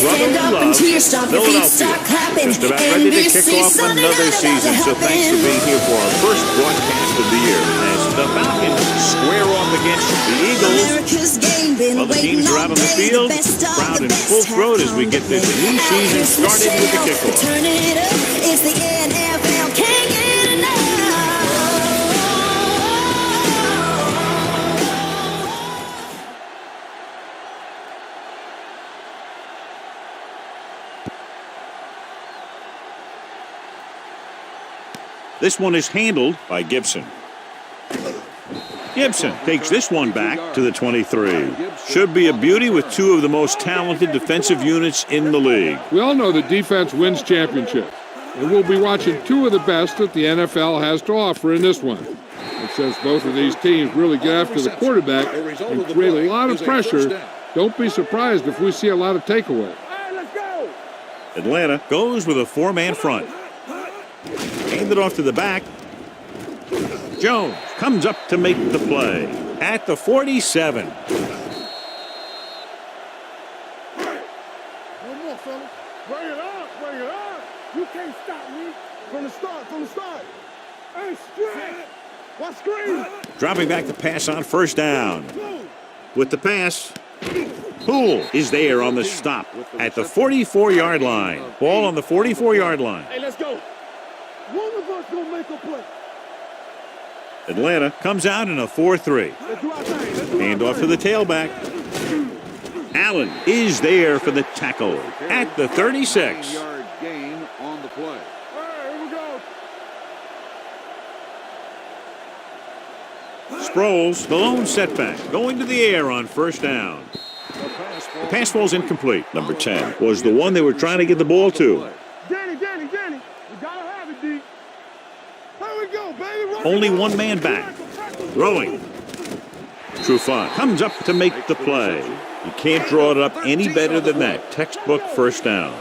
brotherly love, Philadelphia, just about ready to kick off another season. So thanks for being here for our first broadcast of the year. As the Falcons square off against the Eagles, while the teams are out on the field, crowd in full throat as we get this new season started with the kickoff. It's the NFL, can't get enough. This one is handled by Gibson. Gibson takes this one back to the 23. Should be a beauty with two of the most talented defensive units in the league. We all know that defense wins championships, and we'll be watching two of the best that the NFL has to offer in this one. And since both of these teams really get after the quarterback and create a lot of pressure, don't be surprised if we see a lot of takeaways. Atlanta goes with a four-man front. Handed off to the back. Jones comes up to make the play at the 47. One more, fella. Bring it up, bring it up. You can't stop me from the start. Hey, straight. Watch screen. Dropping back the pass on first down. With the pass, Poole is there on the stop at the 44-yard line. Ball on the 44-yard line. Hey, let's go. One of us gonna make a play. Atlanta comes out in a 4-3. Hand off to the tailback. Allen is there for the tackle at the 36. Yard gain on the play. All right, here we go. Sproles, the lone setback, going to the air on first down. The pass falls incomplete. Number 10 was the one they were trying to get the ball to. Danny. We gotta have it, D. Here we go, baby. Only one man back. Throwing. Trufant comes up to make the play. You can't draw it up any better than that. Textbook first down.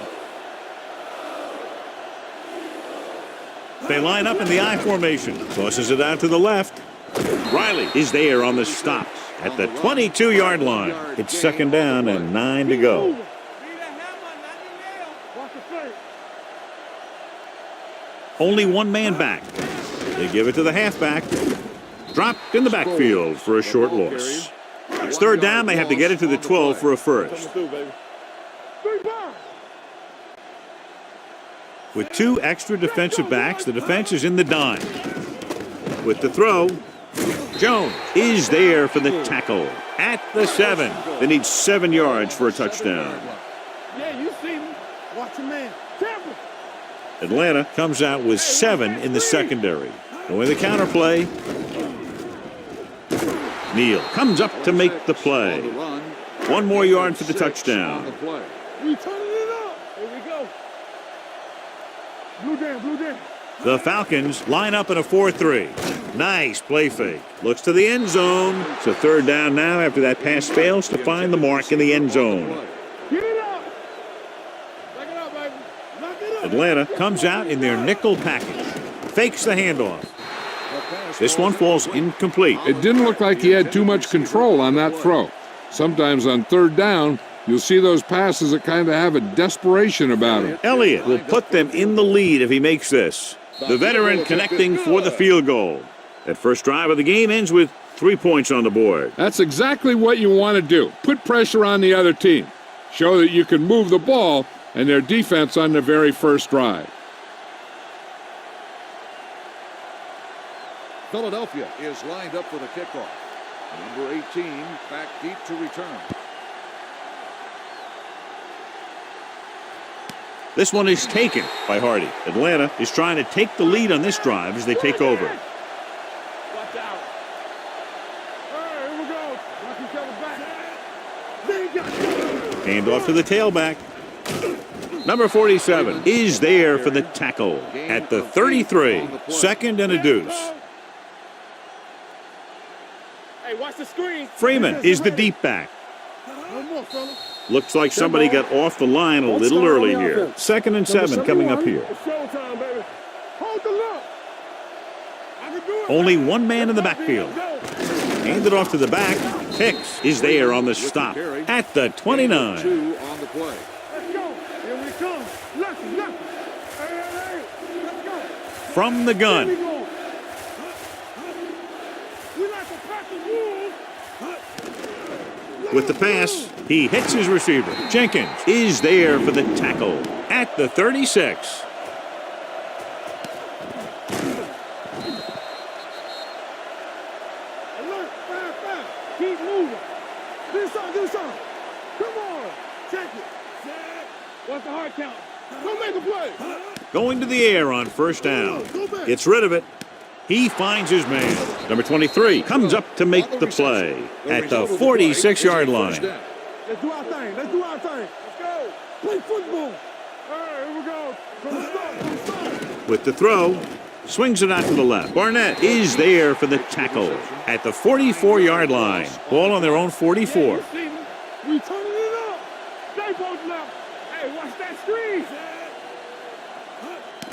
They line up in the I formation. Tosses it out to the left. Riley is there on the stop at the 22-yard line. It's second down and 9 to go. Only one man back. They give it to the halfback. Dropped in the backfield for a short loss. It's third down. They have to get it to the 12 for a first. With two extra defensive backs, the defense is in the dime. With the throw, Jones is there for the tackle at the 7. They need 7 yards for a touchdown. Yeah, you see me. Watch your man. Atlanta comes out with 7 in the secondary. Going the counterplay. Neal comes up to make the play. 1 more yard for the touchdown. We turning it up. Here we go. Blue down. The Falcons line up in a 4-3. Nice play fake. Looks to the end zone. It's a third down now after that pass fails to find the mark in the end zone. Get it up. Back it up, baby. Knock it up. Atlanta comes out in their nickel package. Fakes the handoff. This one falls incomplete. It didn't look like he had too much control on that throw. Sometimes on third down, you'll see those passes that kind of have a desperation about them. Elliott will put them in the lead if he makes this. The veteran connecting for the field goal. That first drive of the game ends with 3 points on the board. That's exactly what you want to do. Put pressure on the other team. Show that you can move the ball and their defense on the very first drive. Philadelphia is lined up for the kickoff. Number 18 back deep to return. This one is taken by Hardy. Atlanta is trying to take the lead on this drive as they take over. Watch out. All right, here we go. Watch each other back. Hand off to the tailback. Number 47 is there for the tackle at the 33. Second and a deuce. Hey, watch the screen. Freeman is the deep back. One more, fella. Looks like somebody got off the line a little early here. Second and 7 coming up here. It's showtime, baby. Hold the look. I can do it. Only one man in the backfield. Handed off to the back. Hicks is there on the stop at the 29. 2 on the play. from the gun. We like to pack the rules. With the pass, he hits his receiver. Jenkins is there for the tackle at the 36. Alert, fast. Keep moving. Do something. Come on. Check it. What's the hard count? Don't make a play. Going to the air on first down. Gets rid of it. He finds his man. Number 23 comes up to make the play at the 46-yard line. Let's do our thing. Let's go. Play football. All right, here we go. From the start. With the throw, swings it out to the left. Barnett is there for the tackle at the 44-yard line. Ball on their own 44. We turning it up. Stay both left. Hey, watch that screen.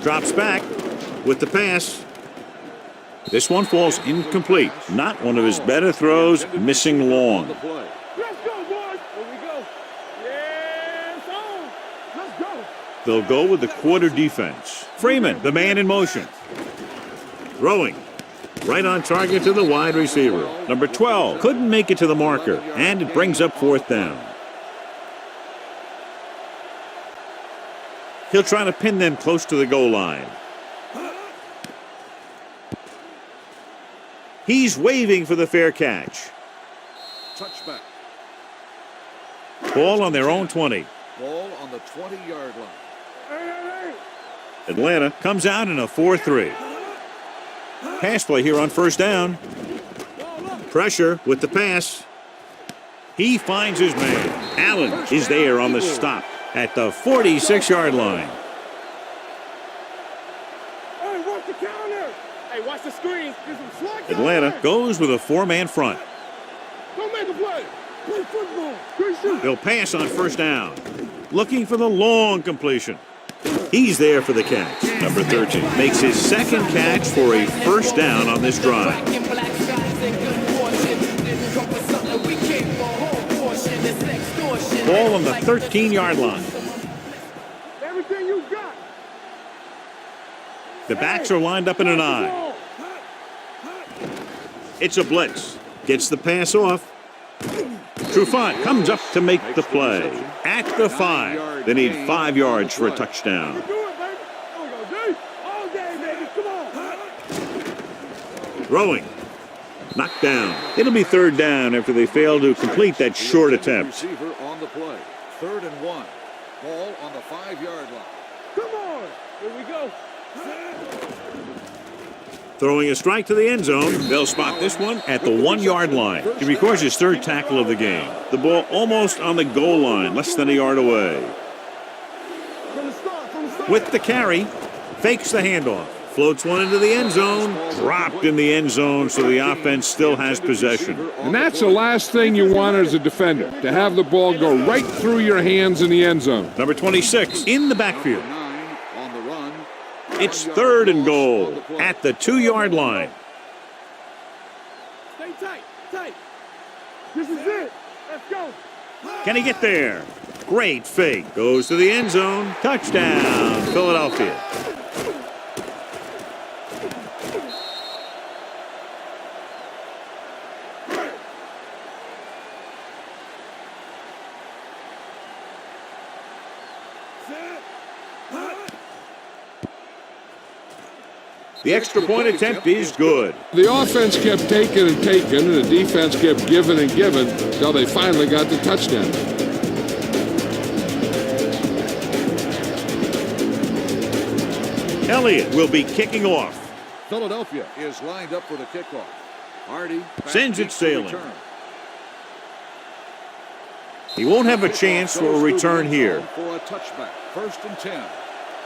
Drops back with the pass. This one falls incomplete. Not one of his better throws, missing long. Let's go, boys. Here we go. Yes, on. Let's go. They'll go with the quarter defense. Freeman, the man in motion. Throwing. Right on target to the wide receiver. Number 12 couldn't make it to the marker, and it brings up fourth down. He'll try to pin them close to the goal line. He's waving for the fair catch. Touchback. Ball on their own 20. Ball on the 20-yard line. Hey. Atlanta comes out in a 4-3. Pass play here on first down. Pressure with the pass. He finds his man. Allen is there on the stop at the 46-yard line. Hey, watch the counter. Hey, watch the screen. Atlanta goes with a four-man front. Don't make a play. Play football. Good shoot. They'll pass on first down. Looking for the long completion. He's there for the catch. Number 13 makes his second catch for a first down on this drive. Ball on the 13-yard line. Everything you got. The backs are lined up in an eye. It's a blitz. Gets the pass off. Trufant comes up to make the play. At the 5. They need 5 yards for a touchdown. Do it, baby. There we go, D. All day, baby. Come on. Throwing. Knocked down. It'll be third down after they fail to complete that short attempt. Receiver on the play. 3rd and 1. Ball on the 5-yard line. Come on. Here we go. Throwing a strike to the end zone. They'll spot this one at the 1-yard line. He records his third tackle of the game. The ball almost on the goal line, less than a yard away. From the start. With the carry, fakes the handoff. Floats one into the end zone. Dropped in the end zone, so the offense still has possession. And that's the last thing you want as a defender, to have the ball go right through your hands in the end zone. Number 26 in the backfield. 9 on the run. It's 3rd and goal at the 2-yard line. Stay tight. This is it. Let's go. Can he get there? Great fake. Goes to the end zone. Touchdown, Philadelphia. The extra point attempt is good. The offense kept taking and taking, and the defense kept giving and giving until they finally got the touchdown. Elliott will be kicking off. Philadelphia is lined up for the kickoff. Hardy Sends it sailing. He won't have a chance for a return here. For a touchback. 1st and 10.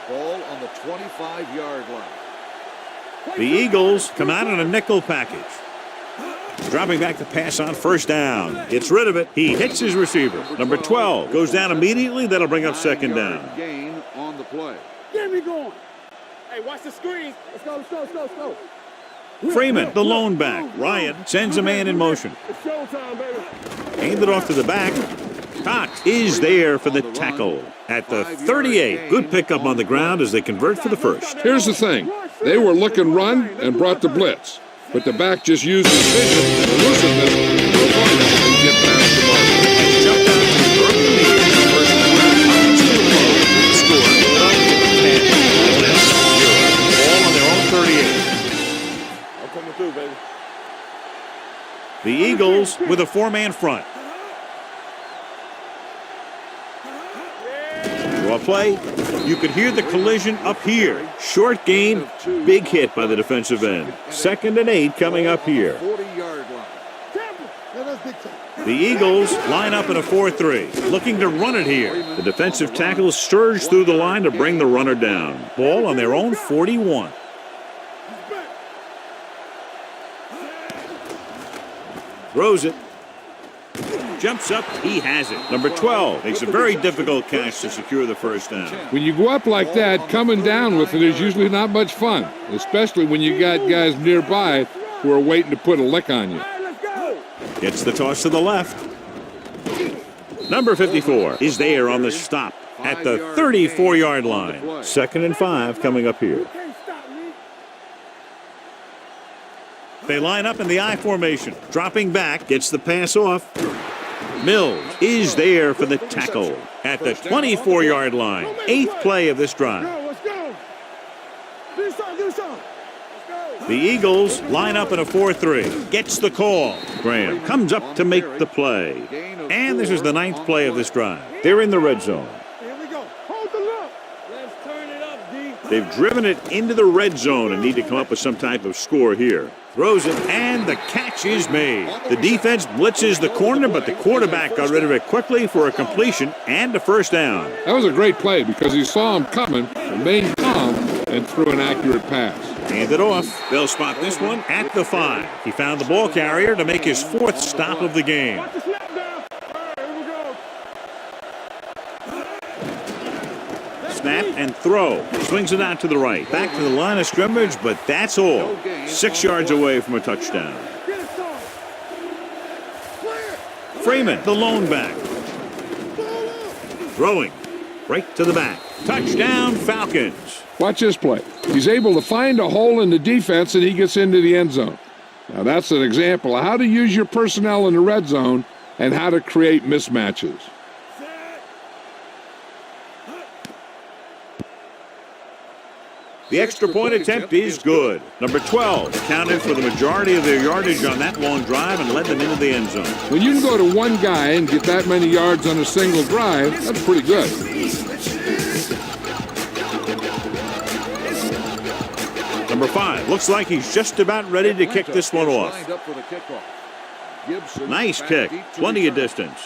Ball on the 25-yard line. The Eagles come out in a nickel package. Dropping back the pass on first down. Gets rid of it. He hits his receiver. Number 12 goes down immediately. That'll bring up second down. Gain on the play. Get me going. Hey, watch the screen. Let's go. Freeman, the lone back. Ryan sends a man in motion. It's showtime, baby. Hand it off to the back. Cox is there for the tackle at the 38. Good pickup on the ground as they convert for the first. Here's the thing. They were looking run and brought the blitz, but the back just used his vision and elusiveness to avoid it and get past the marker. Has jumped out to an early lead in the first quarter. Falcons to the ball. The score, Philadelphia 10, 0. Ball on their own 38. I'm coming through, baby. The Eagles with a four-man front. Draw play. You could hear the collision up here. Short gain, big hit by the defensive end. 2nd and 8 coming up here. 40-yard line. The Eagles line up in a 4-3, looking to run it here. The defensive tackles surge through the line to bring the runner down. Ball on their own 41. Throws it. Jumps up. He has it. Number 12 makes a very difficult catch to secure the first down. When you go up like that, coming down with it is usually not much fun, especially when you got guys nearby who are waiting to put a lick on you. Gets the toss to the left. Number 54 is there on the stop at the 34-yard line. 2nd and 5 coming up here. They line up in the I formation. Dropping back, gets the pass off. Mills is there for the tackle at the 24-yard line. 8th play of this drive. Let's go. Do something. The Eagles line up in a 4-3. Gets the call. Graham comes up to make the play. And this is the 9th play of this drive. They're in the red zone. Here we go. Hold the look. Let's turn it up, D. They've driven it into the red zone and need to come up with some type of score here. Throws it, and the catch is made. The defense blitzes the corner, but the quarterback got rid of it quickly for a completion and a first down. That was a great play because he saw him coming, remained calm, and threw an accurate pass. Hand it off. They'll spot this one at the 5. He found the ball carrier to make his 4th stop of the game. Watch the snap down. All right, here we go. Snap and throw. Swings it out to the right. Back to the line of scrimmage, but that's all. 6 yards away from a touchdown. Get it started. Clear. Freeman, the lone back. Throwing. Right to the back. Touchdown, Falcons. Watch this play. He's able to find a hole in the defense and he gets into the end zone. Now that's an example of how to use your personnel in the red zone and how to create mismatches. The extra point attempt is good. Number 12 accounted for the majority of their yardage on that long drive and led them into the end zone. When you can go to one guy and get that many yards on a single drive, that's pretty good. Number 5 looks like he's just about ready to kick this one off. Nice kick, plenty of distance.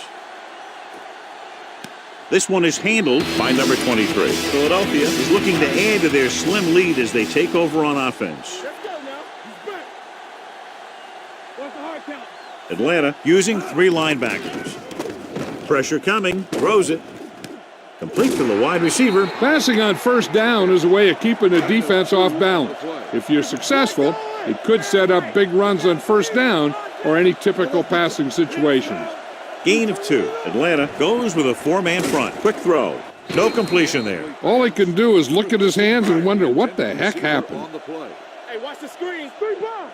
This one is handled by number 23. Philadelphia is looking to add to their slim lead as they take over on offense. Let's go now. He's back. What's the hard count? Atlanta using 3 linebackers. Pressure coming, throws it. Complete to the wide receiver. Passing on first down is a way of keeping the defense off balance. If you're successful, it could set up big runs on first down or any typical passing situations. Gain of 2. Atlanta goes with a 4-man front. Quick throw. No completion there. All he can do is look at his hands and wonder what the heck happened. Hey, watch the screen. 3 balls.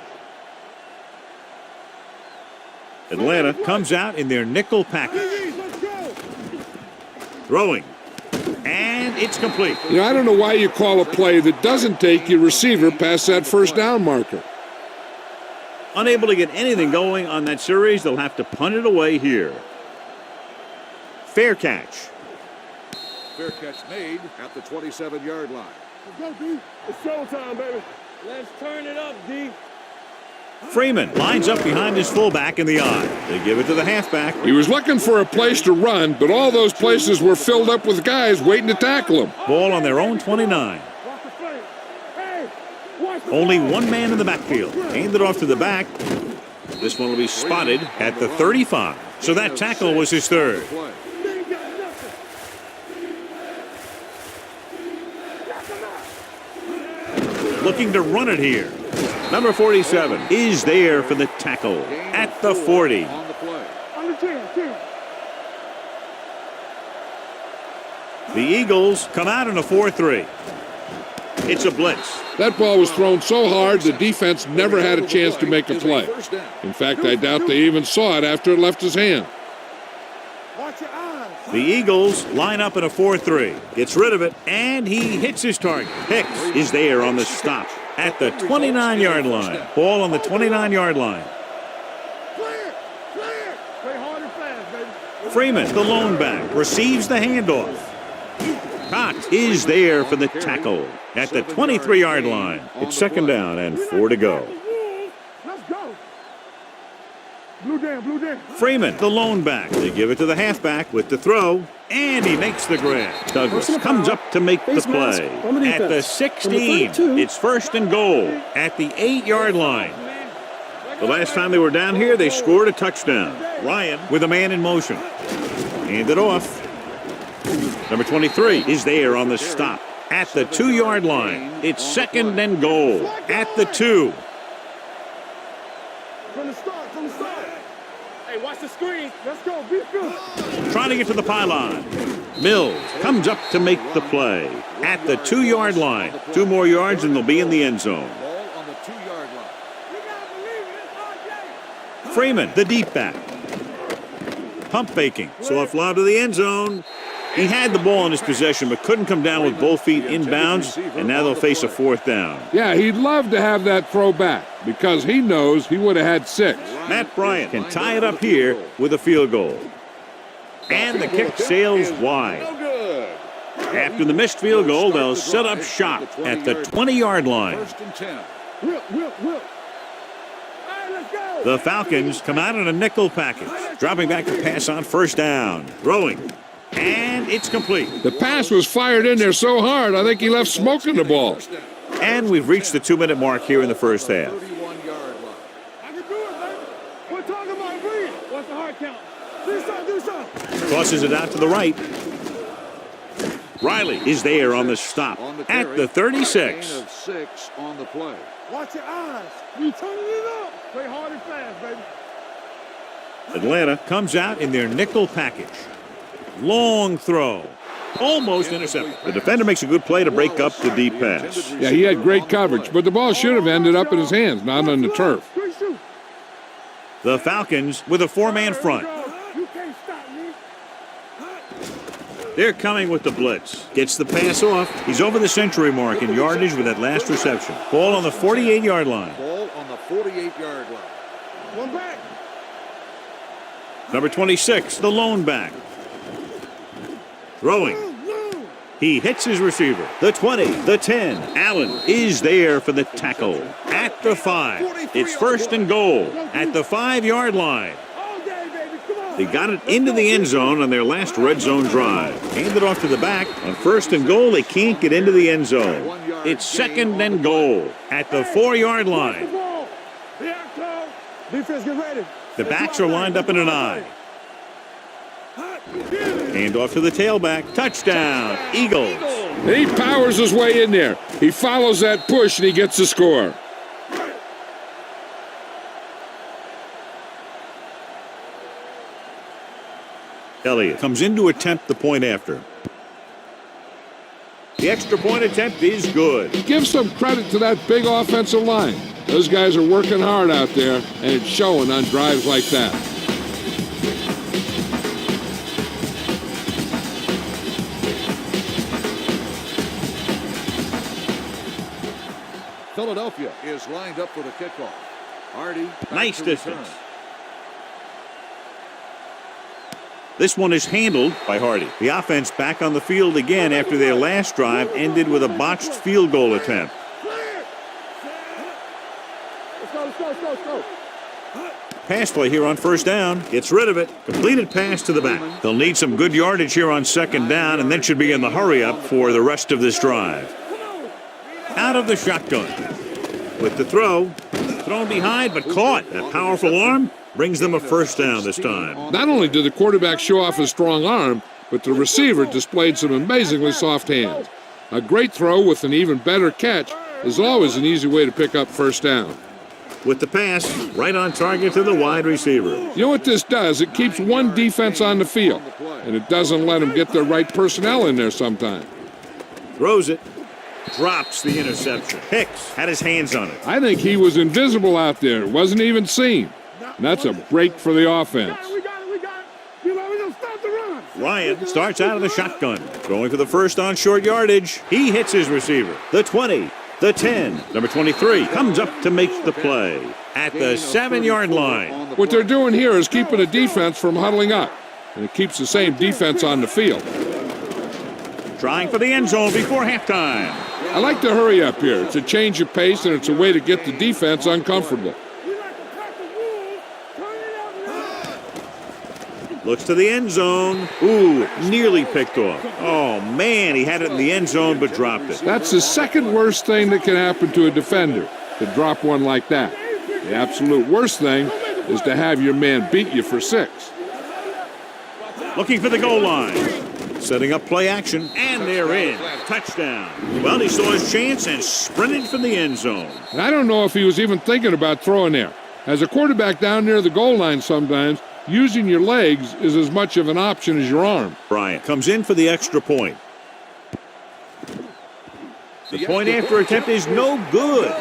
Atlanta comes out in their nickel package. Let's go. Throwing. And it's complete. You know, I don't know why you call a play that doesn't take your receiver past that first down marker. Unable to get anything going on that series, they'll have to punt it away here. Fair catch. Fair catch made at the 27-yard line. Let's go, D. It's showtime, baby. Let's turn it up, D. Freeman lines up behind his fullback in the I. They give it to the halfback. He was looking for a place to run, but all those places were filled up with guys waiting to tackle him. Ball on their own 29. Watch the play. Hey, watch the Only ball. one man in the backfield. Hand it off to the back. This one will be spotted at the 35. So that tackle was his 3rd. They ain't got nothing. Looking to run it here. Number 47 is there for the tackle at the 40. On the play. On the 10. The Eagles come out in a 4-3. It's a blitz. That ball was thrown so hard the defense never had a chance to make a play. In fact, I doubt they even saw it after it left his hand. Watch your eyes. The Eagles line up in a 4-3. Gets rid of it, and he hits his target. Hicks is there on the stop at the 29-yard line. Ball on the 29-yard line. Clear. Play hard and fast, baby. Freeman, the lone back, receives the handoff. Cox is there for the tackle at the 23-yard line. It's second down and 4 to go. Let's go. Blue down. Freeman, the lone back. They give it to the halfback with the throw, and he makes the grab. Douglas comes up to make the play. At the 16, it's first and goal at the 8-yard line. The last time they were down here, they scored a touchdown. Ryan with a man in motion. Hand it off. Number 23 is there on the stop at the 2-yard line. It's second and goal at the 2. From the start. Hey, watch the screen. Let's go. Be good. Trying to get to the pylon. Mills comes up to make the play at the 2-yard line. 2 more yards and they'll be in the end zone. Ball on the 2-yard line. Freeman, the deep back. Pump faking. Soft lob to the end zone. He had the ball in his possession but couldn't come down with both feet inbounds, and now they'll face a 4th down. Yeah, he'd love to have that throw back because he knows he would have had 6. Matt Bryant can tie it up here with a field goal. And the kick sails wide. After the missed field goal, they'll set up shop at the 20-yard line. First and 10. Whip. All right, let's go. The Falcons come out in a nickel package, dropping back to pass on first down. Throwing. And it's complete. The pass was fired in there so hard, I think he left smoke in the ball. And we've reached the 2-minute mark here in the first half. 31-yard line. I can do it, baby. We're talking about breathe. What's the hard count? Do something. Tosses it out to the right. Riley is there on the stop at the 36. Gain of 6 on the play. Watch your eyes. You turning it up. Play hard and fast, baby. Atlanta comes out in their nickel package. Long throw. Almost intercepted. The defender makes a good play to break up the deep pass. Yeah, he had great coverage, but the ball should have ended up in his hands, not on the turf. The Falcons with a 4-man front. You can't stop me. They're coming with the blitz. Gets the pass off. He's over the century mark in yardage with that last reception. Ball on the 48-yard line. Ball on the 48-yard line. One back. Number 26, the lone back. Throwing. He hits his receiver. The 20, the 10. Allen is there for the tackle. At the 5. It's first and goal at the 5-yard line. All day, baby. Come on. They got it into the end zone on their last red zone drive. Hand it off to the back. On first and goal, they can't get into the end zone. It's second and goal at the 4-yard line. Defense, get ready. The backs are lined up in an eye. Hand off to the tailback. Touchdown, Eagles. He powers his way in there. He follows that push and he gets the score. Elliott comes in to attempt the point after. The extra point attempt is good. Give some credit to that big offensive line. Those guys are working hard out there, and it's showing on drives like that. Philadelphia is lined up for the kickoff. Hardy. Nice distance. This one is handled by Hardy. The offense back on the field again after their last drive ended with a botched field goal attempt. Let's go. Pass play here on first down. Gets rid of it. Completed pass to the back. They'll need some good yardage here on second down and then should be in the hurry up for the rest of this drive. Out of the shotgun. With the throw. Thrown behind but caught. That powerful arm brings them a first down this time. Not only did the quarterback show off his strong arm, but the receiver displayed some amazingly soft hands. A great throw with an even better catch is always an easy way to pick up first down. With the pass, right on target to the wide receiver. You know what this does? It keeps one defense on the field, and it doesn't let them get the right personnel in there sometimes. Throws it. Drops the interception. Hicks had his hands on it. I think he was invisible out there. Wasn't even seen. And that's a break for the offense. We got it. You know, we're going to stop the run. Ryan starts out of the shotgun. Going for the first on short yardage. He hits his receiver. The 20, the 10. Number 23 comes up to make the play at the 7-yard line. What they're doing here is keeping the defense from huddling up. And it keeps the same defense on the field. Trying for the end zone before halftime. I like to hurry up here. It's a change of pace, and it's a way to get the defense uncomfortable. Looks to the end zone. Ooh, nearly picked off. Oh, man, he had it in the end zone but dropped it. That's the second worst thing that can happen to a defender, to drop one like that. The absolute worst thing is to have your man beat you for 6. Looking for the goal line. Setting up play action, and they're in. Touchdown. Well, he saw his chance and sprinted for the end zone. And I don't know if he was even thinking about throwing there. As a quarterback down near the goal line sometimes, using your legs is as much of an option as your arm. Bryant comes in for the extra point. The point after attempt is no good.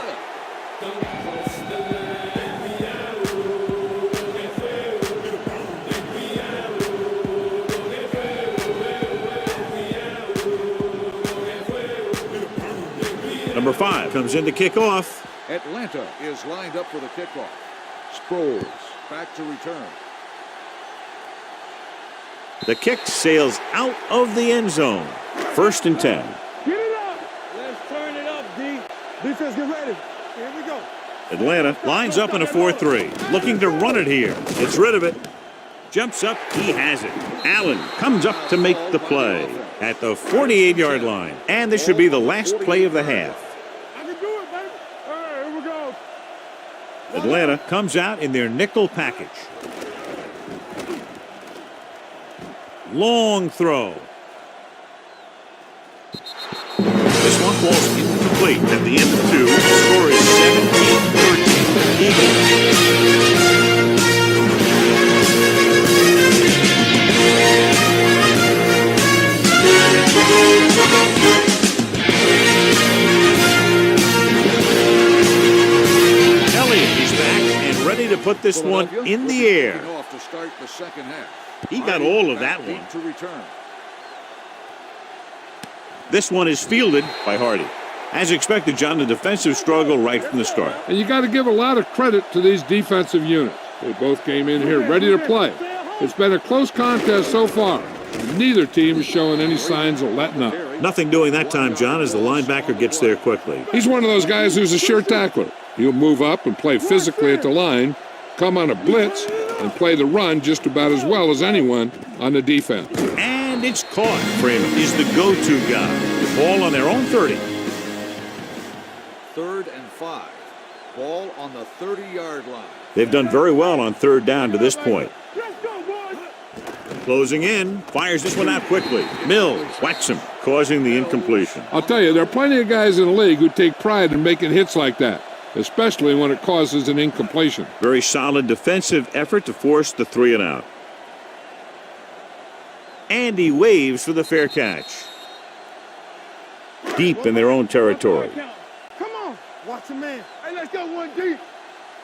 Number 5 comes in to kick off. Atlanta is lined up for the kickoff. Sproles back to return. The kick sails out of the end zone. 1st and 10. Get it up. Let's turn it up, D. Defense, get ready. Here we go. Atlanta lines up in a 4-3. Looking to run it here. Gets rid of it. Jumps up. He has it. Allen comes up to make the play at the 48-yard line. And this should be the last play of the half. I can do it, baby. All right, here we go. Atlanta comes out in their nickel package. Long throw. This one falls incomplete at the end of 2. The score is 17-13 Eagles. Elliott is back and ready to put this one in the air. To start the second half. He got all of that one. To return. This one is fielded by Hardy. As expected, John, the defensive struggle right from the start. And you got to give a lot of credit to these defensive units. They both came in here ready to play. It's been a close contest so far. Neither team is showing any signs of letting up. Nothing doing that time, John, as the linebacker gets there quickly. He's one of those guys who's a sure tackler. He'll move up and play physically at the line, come on a blitz, and play the run just about as well as anyone on the defense. And it's caught. Freeman is the go-to guy. The ball on their own 30. 3rd and 5. Ball on the 30-yard line. They've done very well on 3rd down to this point. Let's go, boys. Closing in, fires this one out quickly. Mills whacks him, causing the incompletion. I'll tell you, there are plenty of guys in the league who take pride in making hits like that, especially when it causes an incompletion. Very solid defensive effort to force the 3 and out. And he waves for the fair catch. Deep in their own territory. Come on. Watch a man. Hey, let's go one deep.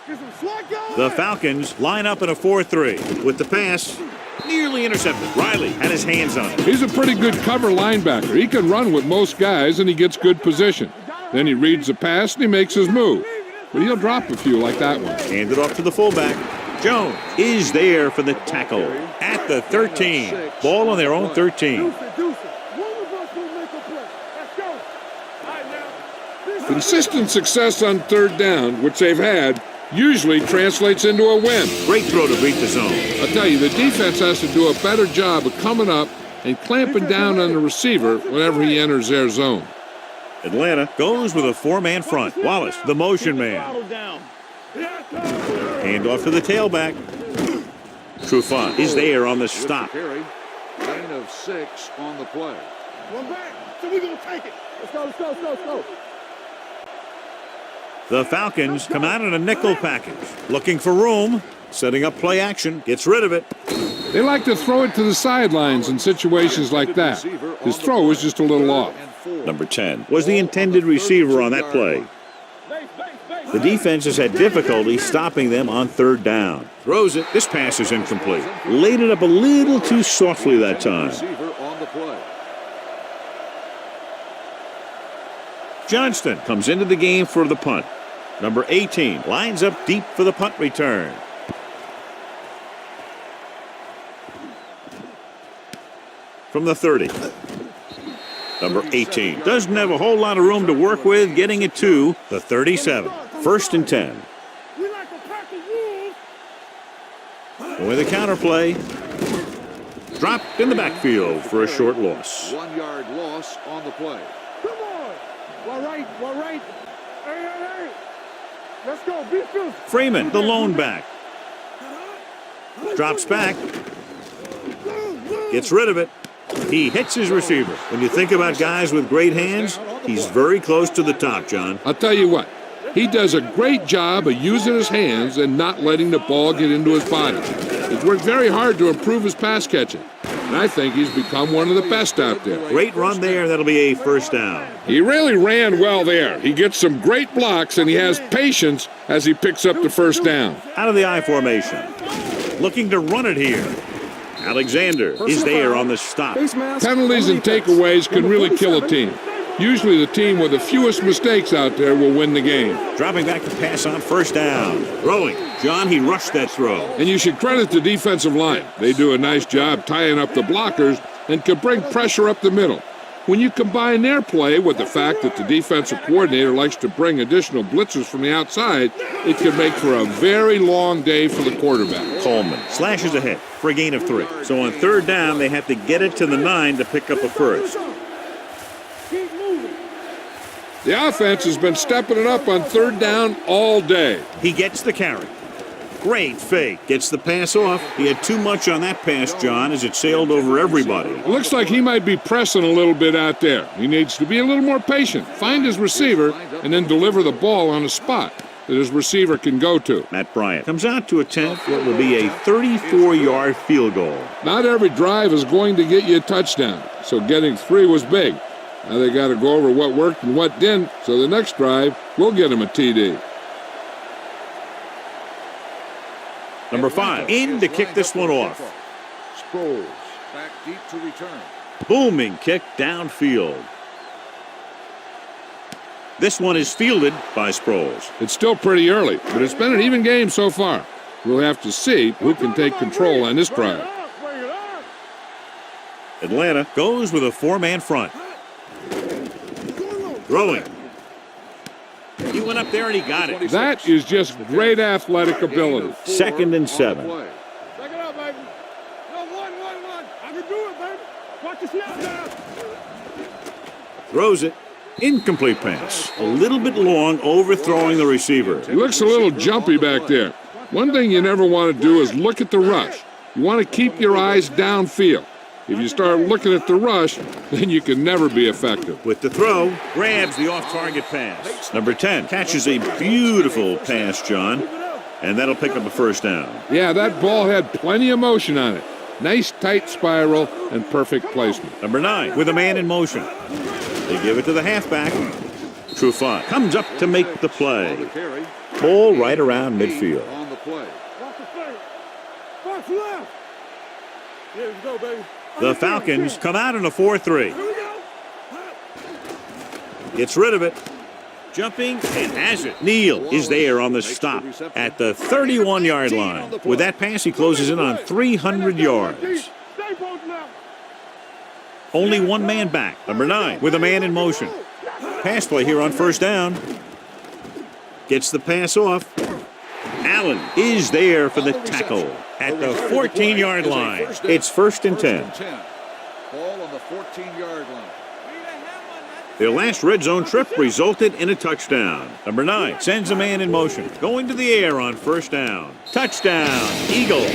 Get some swat going. The Falcons line up in a 4-3 with the pass nearly intercepted. Riley had his hands on it. He's a pretty good cover linebacker. He can run with most guys, and he gets good position. Then he reads the pass, and he makes his move. But he'll drop a few like that one. Hand it off to the fullback. Jones is there for the tackle at the 13. Ball on their own 13. Consistent success on 3rd down, which they've had, usually translates into a win. Great throw to beat the zone. I'll tell you, the defense has to do a better job of coming up and clamping down on the receiver whenever he enters their zone. Atlanta goes with a 4-man front. Wallace, the motion man. Hand off to the tailback. Trufant is there on the stop. Gain of 6 on the play. One back. So we're going to take it. Let's go, let's go, let's go, let's go. The Falcons come out in a nickel package. Looking for room. Setting up play action. Gets rid of it. They like to throw it to the sidelines in situations like that. His throw is just a little off. Number 10 was the intended receiver on that play. The defense has had difficulty stopping them on third down. Throws it. This pass is incomplete. Laid it up a little too softly that time. Johnston comes into the game for the punt. Number 18 lines up deep for the punt return. From the 30. Number 18 doesn't have a whole lot of room to work with, getting it to the 37. First and 10. With a counter play. Dropped in the backfield for a short loss. 1 yard loss on the play. Come on. All right. Hey. Let's go. Be fierce. Freeman, the lone back. Drops back. Gets rid of it. He hits his receiver. When you think about guys with great hands, he's very close to the top, John. I'll tell you what, he does a great job of using his hands and not letting the ball get into his body. He's worked very hard to improve his pass catching, and I think he's become one of the best out there. Great run there, and that'll be a first down. He really ran well there. He gets some great blocks, and he has patience as he picks up the first down. Out of the I formation. Looking to run it here. Alexander is there on the stop. Penalties and takeaways can really kill a team. Usually the team with the fewest mistakes out there will win the game. Dropping back to pass on first down. Throwing. John, he rushed that throw. And you should credit the defensive line. They do a nice job tying up the blockers and can bring pressure up the middle. When you combine their play with the fact that the defensive coordinator likes to bring additional blitzers from the outside, it can make for a very long day for the quarterback. Coleman slashes ahead for a gain of 3. So on third down, they have to get it to the 9 to pick up a first. The offense has been stepping it up on third down all day. He gets the carry. Great fake. Gets the pass off. He had too much on that pass, John, as it sailed over everybody. It looks like he might be pressing a little bit out there. He needs to be a little more patient, find his receiver, and then deliver the ball on a spot that his receiver can go to. Matt Bryant comes out to attempt what will be a 34-yard field goal. Not every drive is going to get you a touchdown, so getting 3 was big. Now they got to go over what worked and what didn't, so the next drive will get him a TD. Number 5 in to kick this one off. Sproles back deep to return. Booming kick downfield. This one is fielded by Sproles. It's still pretty early, but it's been an even game so far. We'll have to see who can take control on this drive. Atlanta goes with a 4-man front. Throwing. He went up there and he got it. That is just great athletic ability. 2nd and 7. Check it out, baby. No, 1. I can do it, baby. Watch the snap now. Throws it. Incomplete pass. A little bit long, overthrowing the receiver. He looks a little jumpy back there. One thing you never want to do is look at the rush. You want to keep your eyes downfield. If you start looking at the rush, then you can never be effective. With the throw, grabs the off-target pass. Number 10 catches a beautiful pass, John, and that'll pick up a first down. Yeah, that ball had plenty of motion on it. Nice tight spiral and perfect placement. Number 9 with a man in motion. They give it to the halfback. Trufant comes up to make the play. Ball right around midfield. On the play. Watch left. Here we go, baby. The Falcons come out in a 4-3. Gets rid of it. Jumping and has it. Neal is there on the stop at the 31-yard line. With that pass, he closes in on 300 yards. Only one man back. Number 9 with a man in motion. Pass play here on first down. Gets the pass off. Allen is there for the tackle at the 14-yard line. It's 1st and 10. Ball on the 14-yard line. Their last red zone trip resulted in a touchdown. Number 9 sends a man in motion. Going to the air on first down. Touchdown, Eagles.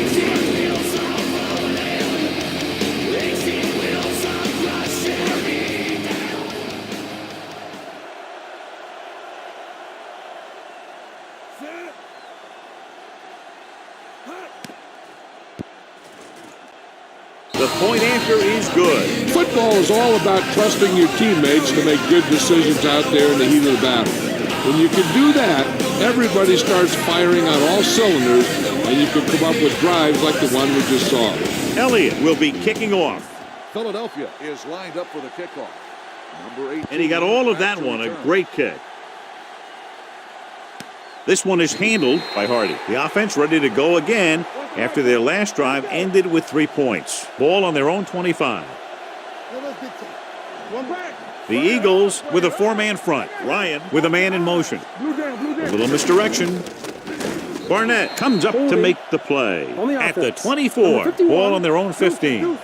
The point after is good. Football is all about trusting your teammates to make good decisions out there in the heat of the battle. When you can do that, everybody starts firing on all cylinders, and you can come up with drives like the one we just saw. Elliott will be kicking off. Philadelphia is lined up for the kickoff. Number 18. And he got all of that one. A great kick. This one is handled by Hardy. The offense ready to go again after their last drive ended with 3 points. Ball on their own 25. The Eagles with a 4-man front. Ryan with a man in motion. A little misdirection. Barnett comes up to make the play. At the 24. Ball on their own 15.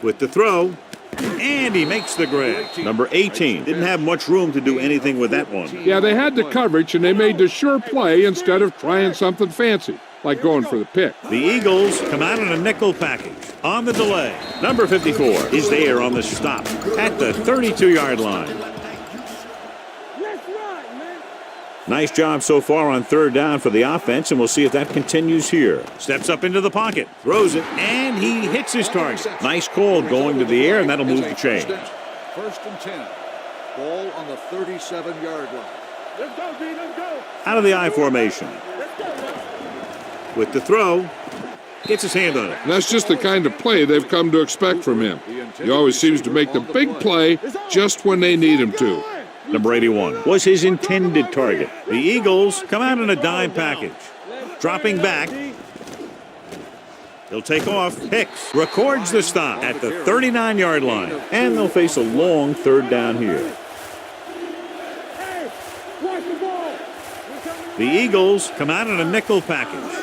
With the throw, and he makes the grab. Number 18 didn't have much room to do anything with that one. Yeah, they had the coverage, and they made the sure play instead of trying something fancy, like going for the pick. The Eagles come out in a nickel package. On the delay, number 54 is there on the stop at the 32-yard line. Nice job so far on third down for the offense, and we'll see if that continues here. Steps up into the pocket, throws it, and he hits his target. Nice call going to the air, and that'll move the chains. First and 10. Ball on the 37-yard line. Let's go, D, let's go. Out of the I formation. With the throw, gets his hand on it. And that's just the kind of play they've come to expect from him. He always seems to make the big play just when they need him to. Number 81 was his intended target. The Eagles come out in a dime package. Dropping back. He'll take off. Hicks records the stop at the 39-yard line. And they'll face a long third down here. The Eagles come out in a nickel package.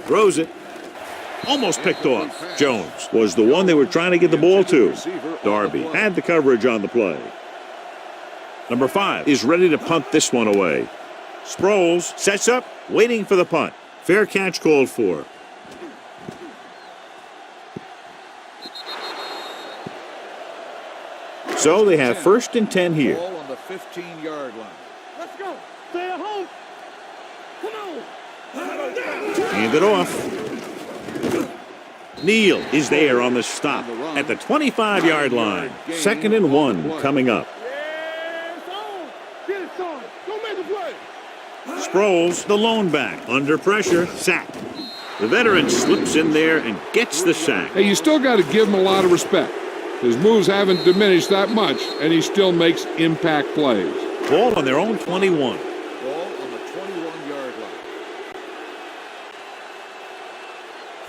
Throws it. Almost picked off. Jones was the one they were trying to get the ball to. Darby had the coverage on the play. Number 5 is ready to punt this one away. Sproles sets up, waiting for the punt. Fair catch called for. So they have first and 10 here. Ball on the 15-yard line. Let's go. Stay at home. Come on. Hand it off. Neal is there on the stop at the 25-yard line. 2nd and 1 coming up. Sproles, the lone back, under pressure, sack. The veteran slips in there and gets the sack. Hey, you still got to give him a lot of respect. His moves haven't diminished that much, and he still makes impact plays. Ball on their own 21. Ball on the 21-yard line.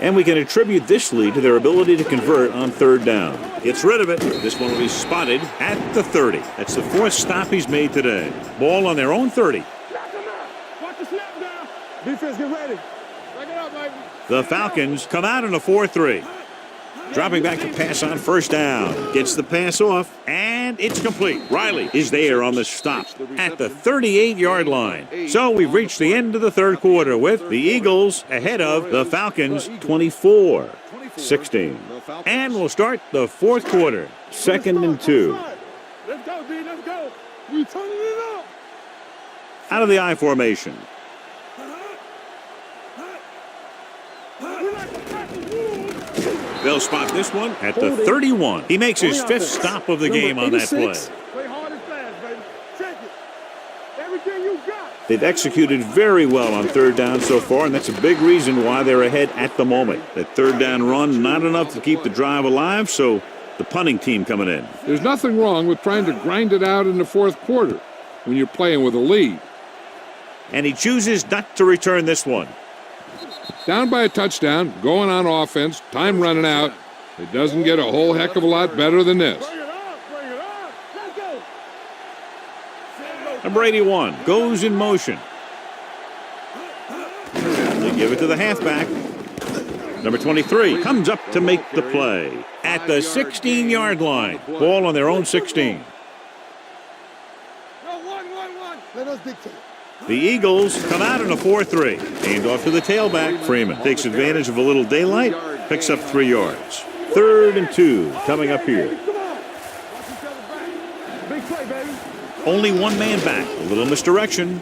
And we can attribute this lead to their ability to convert on third down. Gets rid of it. This one will be spotted at the 30. That's the 4th stop he's made today. Ball on their own 30. Defense, get ready. Back it up, baby. The Falcons come out in a 4-3. Dropping back to pass on first down. Gets the pass off, and it's complete. Riley is there on the stop at the 38-yard line. So we've reached the end of the third quarter with the Eagles ahead of the Falcons 24-16. And we'll start the fourth quarter. 2nd and 2. Let's go, D, let's go. We turning it up. Out of the I formation. They'll spot this one at the 31. He makes his 5th stop of the game on that play. Play hard and fast, baby. Check it. Everything you got. They've executed very well on third down so far, and that's a big reason why they're ahead at the moment. That third down run, not enough to keep the drive alive, so the punting team coming in. There's nothing wrong with trying to grind it out in the fourth quarter when you're playing with a lead. And he chooses not to return this one. Down by a touchdown, going on offense, time running out. It doesn't get a whole heck of a lot better than this. Bring it up, bring it up. Let's go. Number 81 goes in motion. They give it to the halfback. Number 23 comes up to make the play at the 16-yard line. Ball on their own 16. Let us dictate. The Eagles come out in a 4-3. Hand off to the tailback. Freeman takes advantage of a little daylight, picks up 3 yards. 3rd and 2 coming up here. Come on. Watch each other back. Big play, baby. Only one man back. A little misdirection.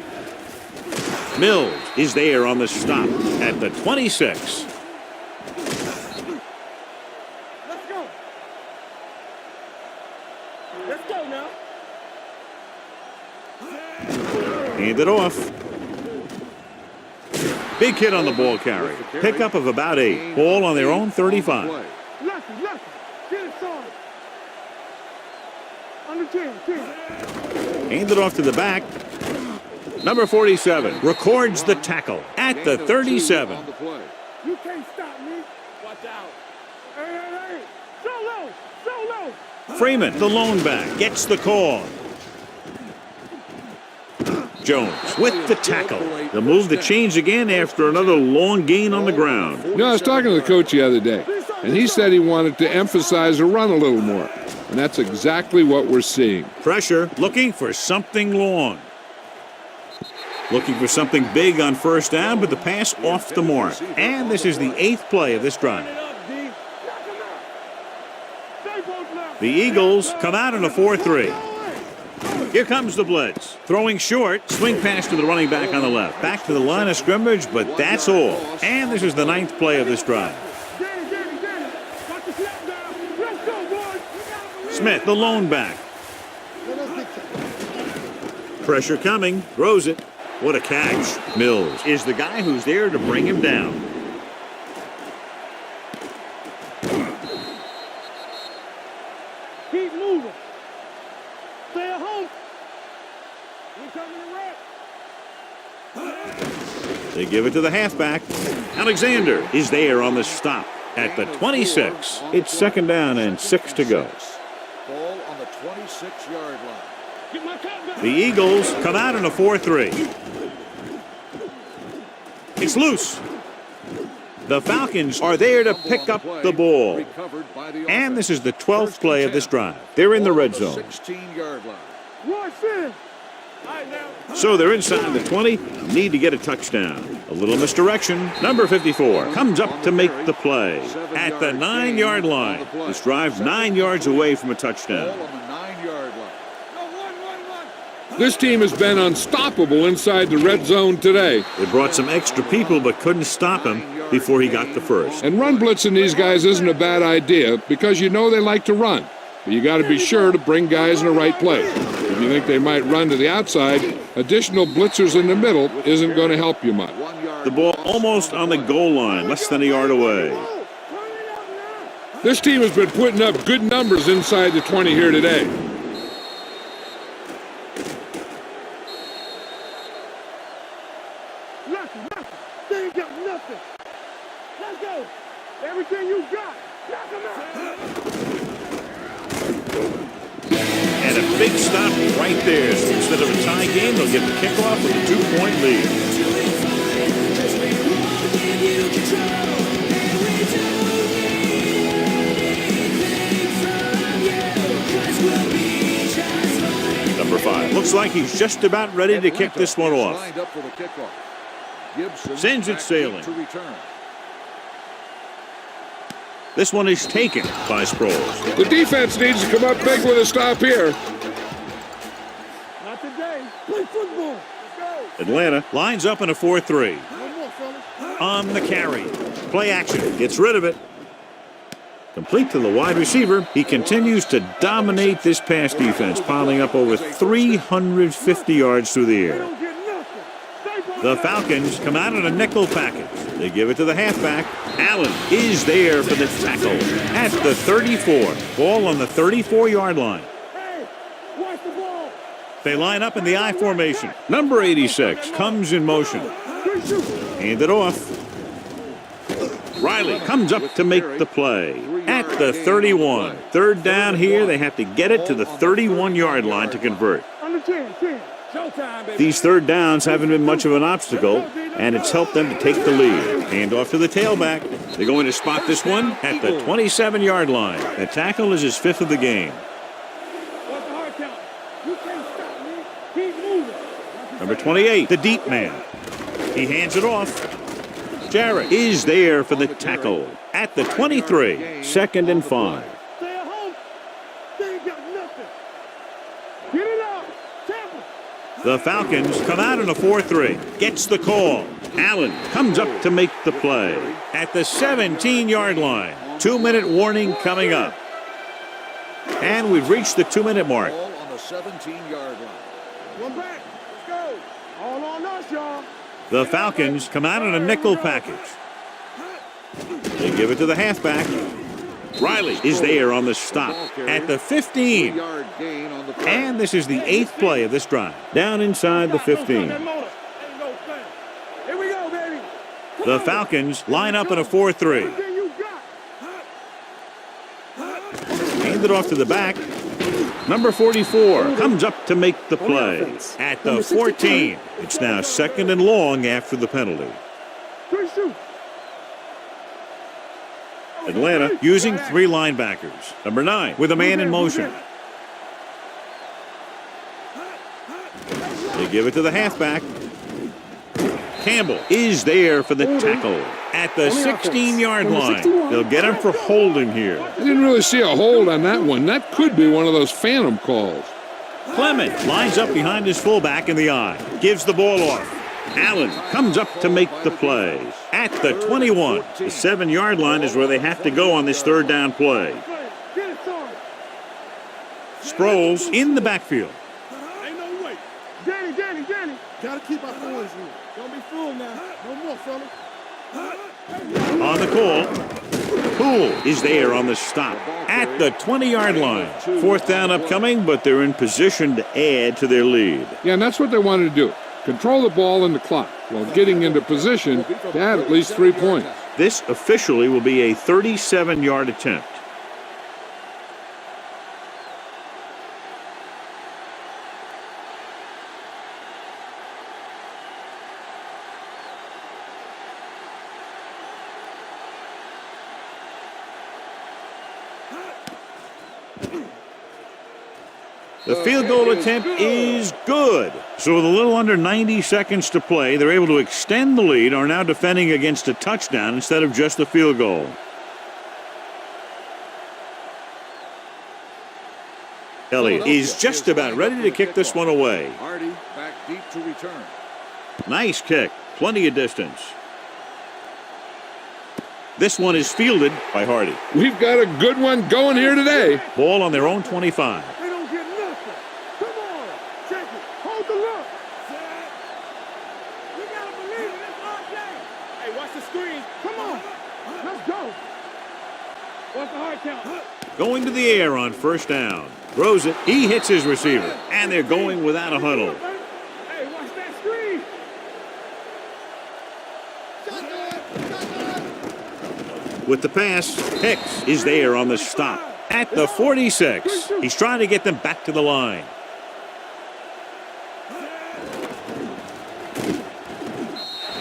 Mills is there on the stop at the 26. Let's go. Let's go now. Hand it off. Big hit on the ball carry. Pickup of about 8. Ball on their own 35. Lucky. Get it started. Under 10. Hand it off to the back. Number 47 records the tackle at the 37. You can't stop me. Watch out. Hey. So low. Freeman, the lone back, gets the call. Jones with the tackle. The move to change again after another long gain on the ground. You know, I was talking to the coach the other day, and he said he wanted to emphasize the run a little more. And that's exactly what we're seeing. Pressure, looking for something long. Looking for something big on first down, but the pass off the mark. And this is the 8th play of this drive. The Eagles come out in a 4-3. Here comes the blitz. Throwing short, swing pass to the running back on the left. Back to the line of scrimmage, but that's all. And this is the 9th play of this drive. Smith, the lone back. Pressure coming, throws it. What a catch. Mills is the guy who's there to bring him down. Keep moving. Stay at home. We're coming to wreck. They give it to the halfback. Alexander is there on the stop at the 26. It's 2nd down and 6 to go. Ball on the 26-yard line. Get my cut back. The Eagles come out in a 4-3. It's loose. The Falcons are there to pick up the ball. And this is the 12th play of this drive. They're in the red zone. 16-yard line. Rush in. So they're inside the 20. Need to get a touchdown. A little misdirection. Number 54 comes up to make the play at the 9-yard line. This drive 9 yards away from a touchdown. Ball on the 9-yard line. This team has been unstoppable inside the red zone today. They brought some extra people but couldn't stop him before he got the first. And run blitzing these guys isn't a bad idea because you know they like to run. But you got to be sure to bring guys in the right place. If you think they might run to the outside, additional blitzers in the middle isn't going to help you much. The ball almost on the goal line, less than a yard away. This team has been putting up good numbers inside the 20 here today. Lucky. They ain't got nothing. Let's go. Everything you got. Knock them out. And a big stop right there. So instead of a tie game, they'll get the kickoff with a 2-point lead. Number 5. Looks like he's just about ready to kick this one off. Lined up for the kickoff. Gibson Sends it back sailing. to return. This one is taken by Sproles. The defense needs to come up big with a stop here. Not today. Play football. Let's go. Atlanta lines up in a 4-3. One more, fellas. On the carry. Play action. Gets rid of it. Complete to the wide receiver. He continues to dominate this pass defense, piling up over 350 yards through the air. Don't get nothing. The Falcons come out in a nickel package. They give it to the halfback. Allen is there for the tackle at the 34. Ball on the 34-yard line. Hey, watch the ball. They line up in the I formation. Number 86 comes in motion. Hand it off. Riley comes up to make the play at the 31. 3rd down here. They have to get it to the 31-yard line to convert. Under 10. Showtime, baby. These 3rd downs haven't been much of an obstacle, and it's helped them to take the lead. Hand off to the tailback. They're going to spot this one at the 27-yard line. The tackle is his 5th of the game. What's the hard count? You can't stop me. Keep moving. Number 28, the deep man. He hands it off. Jarrett is there for the tackle at the 23. 2nd and 5. Stay at home. They ain't got nothing. Get it out. Take The Falcons come out in a 4-3. Gets the call. Allen comes up to make the play at the 17-yard line. 2-minute warning coming up. And we've reached the 2-minute mark. Ball on the 17-yard line. One back. Let's go. All on us, y'all. The Falcons come out in a nickel package. They give it to the halfback. Riley is there on the stop at the 15. 3-yard gain on the play. And this is the 8th play of this drive. Down inside the 15. Here we go, baby. The Falcons line up in a 4-3. Everything you got. Hand it off to the back. Number 44 comes up to make the play at the 14. It's now 2nd and long after the penalty. Good shoot. Atlanta using 3 linebackers. Number 9 with a man in motion. They give it to the halfback. Campbell is there for the tackle at the 16-yard line. They'll get him for holding here. I didn't really see a hold on that one. That could be one of those phantom calls. Clement lines up behind his fullback in the I. Gives the ball off. Allen comes up to make the play at the 21. The 7-yard line is where they have to go on this 3rd down play. Sproles in the backfield. Ain't no way. Danny. Gotta keep our boys here. Don't be fooled now. No more, fella. On the call, Poole is there on the stop at the 20-yard line. 4th down upcoming, but they're in position to add to their lead. Yeah, and that's what they wanted to do. Control the ball and the clock while getting into position to add at least 3 points. This officially will be a 37-yard attempt. The field goal attempt is good. So with a little under 90 seconds to play, they're able to extend the lead, are now defending against a touchdown instead of just a field goal. Elliott is just about ready to kick this one away. Hardy back deep to return. Nice kick. Plenty of distance. This one is fielded by Hardy. We've got a good one going here today. Ball on their own 25. They don't get nothing. Come on. Check it. Hold the look. We gotta believe in this all day. Hey, watch the screen. Come on. Let's go. What's the hard count? Going to the air on 1st down. Throws it. He hits his receiver. And they're going without a huddle. Hey, watch that screen. With the pass, Hicks is there on the stop at the 46. He's trying to get them back to the line.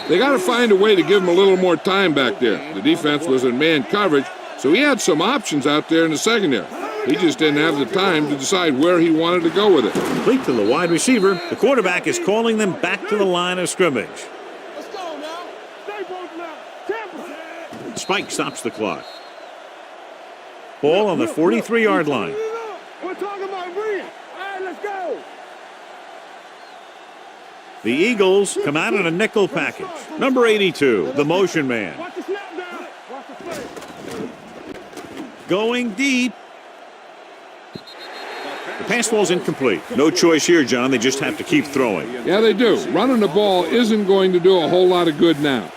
They got to find a way to give him a little more time back there. The defense was in man coverage, so he had some options out there in the secondary. He just didn't have the time to decide where he wanted to go with it. Complete to the wide receiver. The quarterback is calling them back to the line of scrimmage. Let's go now. Stay both now. Tampa. Spike stops the clock. Ball on the 43-yard line. We're talking about brilliant. All right, let's go. The Eagles come out in a nickel package. Number 82, the motion man. Watch the snap down. Watch the play. Going deep. The pass ball's incomplete. No choice here, John. They just have to keep throwing. Yeah, they do. Running the ball isn't going to do a whole lot of good now.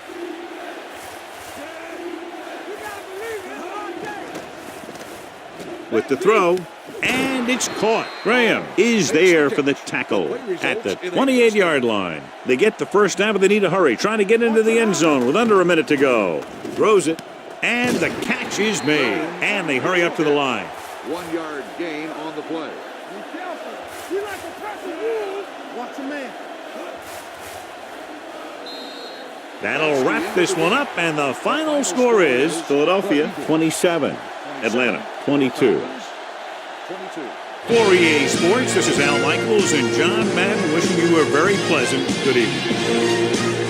With the throw, and it's caught. Graham is there for the tackle at the 28-yard line. They get the 1st down, but they need to hurry, trying to get into the end zone with under a minute to go. Throws it, and the catch is made, and they hurry up to the line. 1-yard gain on the play. Be careful. You like to press the rules. Watch a man. That'll wrap this one up, and the final score is Philadelphia 27, Atlanta 22. 22. For EA Sports, this is Al Michaels and John Madden wishing you a very pleasant good evening.